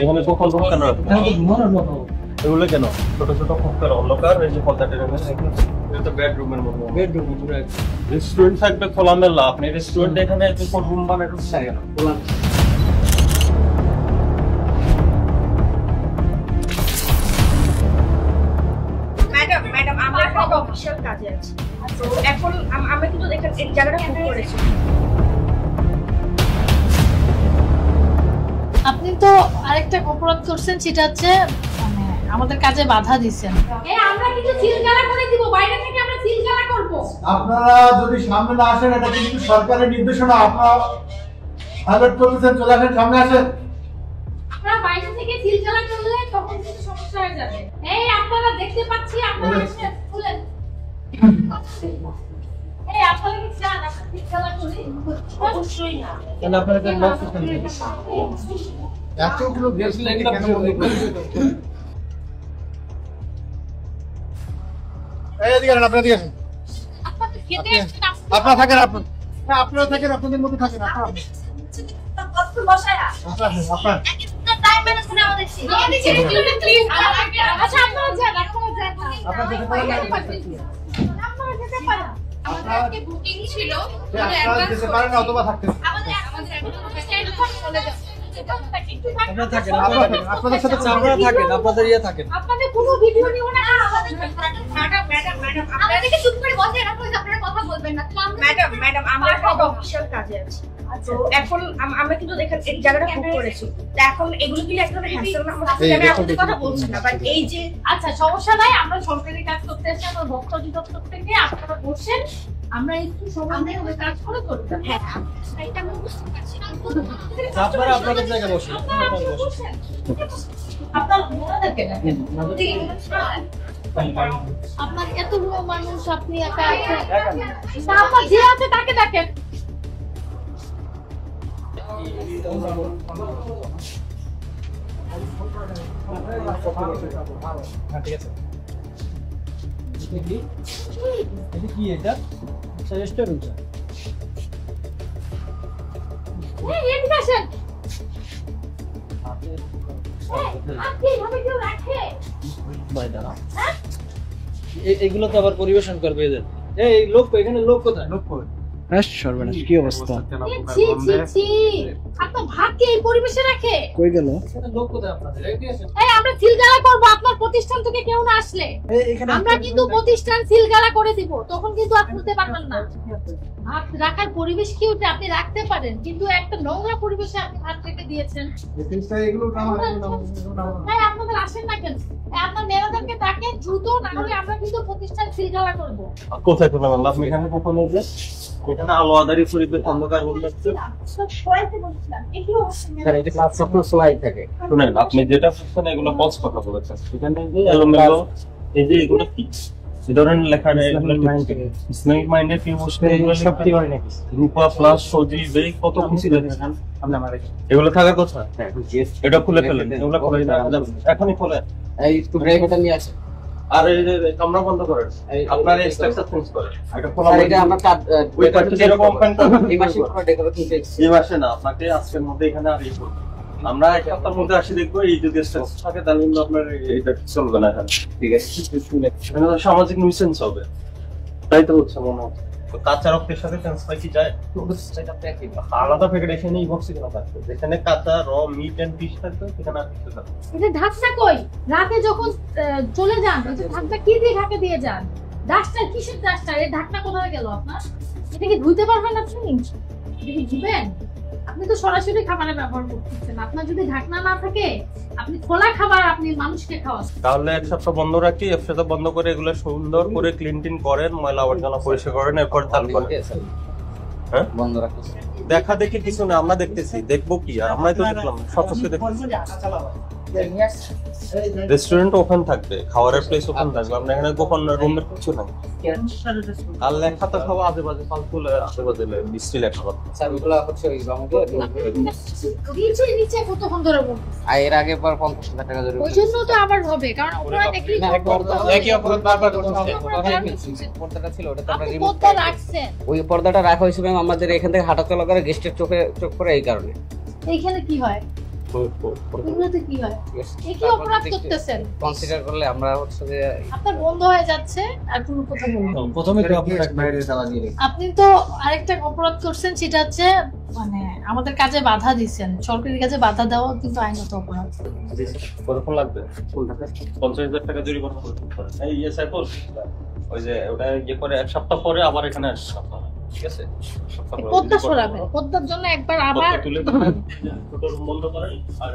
এখানে কখন রুম কেন এগুলো কেন ছোট ছোট খোপের অন্ধকার এই যে পর্দাটা এটা তো বেডরুমের মতো বেডরুম পুরো রেস্টুরেন্ট থাকবে খোলামেলা আপনি রেস্টুরেন্ট এখানে কোন রুম বানায় রুম থাকে না খোলা ম্যাডাম আমরা একটা অফিশিয়াল কাজে আছি তো এখন আমরা কিন্তু দেখেন এই জায়গাটা বুক করেছি আপনি তো আরেকটা অপরাধ করছেন সেটা হচ্ছে মানে আমাদের কাজে বাধা দিচ্ছেন আমরা কিছু সিলগালা করে দিব বাইরে থেকে আমরা সিলগালা করব আপনারা যদি সামনে না আসেন এটা কিন্তু সরকারের নির্দেশনা আপনারা হাইলাইট করতেছেন চলে আসেন সামনে আসেন আমরা বাইরে থেকে সিলগালা করলে তখন কিন্তু সমস্যা হয়ে যাবে এই আপনারা দেখতে পাচ্ছি আপনারা আসেন খুলেন এই আপনারা কি চান আমরা সিলগালা করি অবশ্যই না কেন আপনারা কেন লক করছেন এতগুলো গ্যাস লাইন কেন বন্ধ করছেন এই দিকে আপনারা দিকে আসেন আপনারা খেতে আসছেন আপনারা থাকেন আপনারা থাকেন আপনাদের মধ্যে থাকেন আপনারা কত বসায় আপনারা একটা টাইম ম্যানেজ করে আমাদের ছিল প্লিজ আচ্ছা আপনারা যান আপনারা যেতে পারেন আপনারা যেতে পারেন আমাদের আজকে বুকিং ছিল আপনারা যেতে পারেন না অথবা থাকতে আমাদের চলে যাবে আপনারা থাকেন আপনাদের সাথে আপনারা থাকেন আপনাদের থাকেন আপনাদের কোনো ভিডিও নিব না ম্যাডাম আপনাদেরকে চুপ করে বসে রাখো আপনারা কথা বলবেন না ম্যাডাম আমরা একটা অফিশিয়াল কাজে আছি তো এখন আমরা কিন্তু দেখেন এই জায়গাটা বুক করেছি তো এখন এগুলো কি একটা হ্যাসেল না আমি আপনাদের কথা বলছি না বাট এই যে আচ্ছা সমস্যা নাই আমরা সরকারি কাজ করতে এসে আমরা ভক্ত অধিদপ্তর থেকে আপনারা বসেন আমরা একটু সময় নিয়ে কাজ করে করতে হ্যাঁ এটা আমি বুঝতে পারছি আপনারা আপনাদের জায়গায় বসুন আপনার ওনাদেরকে ডাকেন আপনার এতগুলো মানুষ আপনি একা আপনার যে আছে তাকে ডাকেন ঠিক আছে এটা কি এটা রেস্টুরেন্ট এই এদিকে আসেন আপনি এভাবে কেউ রাখে এগুলো তো আবার পরিবেশন করবে এদের এই লোক এখানে লোক কোথায় লোক কই সর্বনাশ কি অবস্থা ছি ছি ছি আপনার ভাগ্যে এই পরিবেশে রাখে কই গেল লোক কোথায় আপনাদের এই আমরা সিলগালা করব আপনার প্রতিষ্ঠান থেকে কেউ না আসলে এখানে আমরা কিন্তু প্রতিষ্ঠান সিলগালা করে দিব তখন কিন্তু আপনি নিতে পারবেন না ভাত রাখার পরিবেশ কি ওটা আপনি রাখতে পারেন কিন্তু একটা নোংরা পরিবেশে আপনি ভাত রেখে দিয়েছেন এগুলো হ্যাঁ আপনাদের আসেন না কেন আপনার ম্যানেজারকে ডাকেন দ্রুত না হলে আমরা কিন্তু প্রতিষ্ঠান সিলগালা করব কোথায় পেলাম আল্লাহ আপনি এখানে কখন এসেছেন এখানে আলো আদারি পরিবেশ অন্ধকার বন্ধ আছে সবাইকে বলছিলাম এগুলো স্যার এটা ক্লাস সফটওয়্যার স্লাইড থাকে শুনেন আপনি যেটা বুঝছেন এগুলো পজ কথা বলেছেন এখানে যে এলোমেলো এই যে এগুলো কি এই ধরনের লেখা নেই ইসলামিক মাইন্ডের কি বসে এগুলো সত্যি হয় নাকি রূপা প্লাস সজি বেই কত খুশি দেখেন আপনি আমারে এগুলো থাকার কথা এটা খুলে ফেলেন এগুলো খুলে এখনই খুলে এই একটু ব্রেক এটা নিয়ে আসেন আর এই যে কামরা বন্ধ করেন আপনার স্ট্রাকচার চেঞ্জ করেন এটা খোলা এটা আমরা কাট ওই পার্টি যেরকম ওপেন করেন এই মাসে পুরো ডেকোরেশন ফিক্স এই মাসে না আপনাকে আজকের মধ্যে এখানে আর এই করব আমরা এক সপ্তাহের মধ্যে আসি দেখবো এই যদি স্ট্রাকচার থাকে তাহলে কিন্তু আপনার এটা চলবে না এখানে ঠিক আছে এখানে তো সামাজিক নিউসেন্স হবে তাই তো হচ্ছে মনে হচ্ছে তো কাঁচা রক্তের সাথে ট্রান্সফার কি যায় সেটা প্যাকেট আলাদা প্যাকেট এখানে এই বক্সে কেন থাকবে যেখানে কাঁচা র মিট এন্ড ফিশ থাকবে সেখানে আর কিছু থাকবে এটা ঢাকনা কই রাতে যখন চলে যান এই যে ঢাকনা কি দিয়ে ঢাকে দিয়ে যান ডাস্টার কিসের ডাস্টার এই ঢাকনা কোথায় গেল আপনার এটা কি ধুইতে পারবেন আপনি এটা কি ধুবেন আপনি তো সরাসরি খাবারে ব্যবহার করতেছেন আপনার যদি ঢাকনা না থাকে আপনি খোলা খাবার আপনি মানুষকে খাওয়ান তাহলে এক সপ্তাহ বন্ধ রাখি এক সপ্তাহ বন্ধ করে এগুলো সুন্দর করে ক্লিন টিন করেন ময়লা আবর্জনা পরিষ্কার করেন এরপর চালু করেন হ্যাঁ বন্ধ রাখো দেখা দেখি কিছু না আমরা দেখতেছি দেখবো কি আর আমরাই তো দেখলাম সচক্ষে দেখতেছি রেস্টুরেন্ট ওখান থাকবে খাবারের প্লেস ওখান থাকবে আমরা এখানে গোপন রুমের কিছু নাই আর লেখা তো খাওয়া আজে বাজে ফালতু আজে বাজে মিষ্টি লেখা সার্ভিসগুলো হচ্ছে ওই বামুকে নিচে নিচে কতক্ষণ ধরে বলবো আর এর আগে পর 50,000 টাকা জরিমানা ওই জন্য তো আবার হবে কারণ ওরা দেখলি একই অপরাধ বারবার করছে পর্দাটা ছিল ওটা তো আমরা আপনি রিমুভ পর্দা রাখছেন ওই পর্দাটা রাখা হয়েছে ম্যাম আমাদের এখান থেকে হাঁটা চলা করে গেস্টের চোখে চোখ করে এই কারণে এইখানে কি হয় এগুলোতে কি হয়? এ কি অপরাধ করতেছেন? কনসিডার করলে আমরা হচ্ছে যে আপনার বন্ধ হয়ে যাচ্ছে আর কোনো কথা বলবেন না। প্রথমে তো আপনার বাইরে চালা দিয়ে আপনি তো আরেকটা অপরাধ করছেন, সেটা হচ্ছে মানে আমাদের কাজে বাধা দিচ্ছেন। সরকারি কাজে বাধা দেওয়া কিন্তু আইনত অপরাধ। কতক্ষণ লাগবে? 50,000 টাকা জরিমানা করতে পারেন। এই সাইফুল, ওই যে ওটা ইয়ে করে এক সপ্তাহ পরে আবার এখানে আসছে আপনারা, ঠিক আছে? সপ্তাহ পরে পদ্মা সরাবেন, পদ্মার জন্য একবার আবার তুলে ছোট বন্ধ করেন আর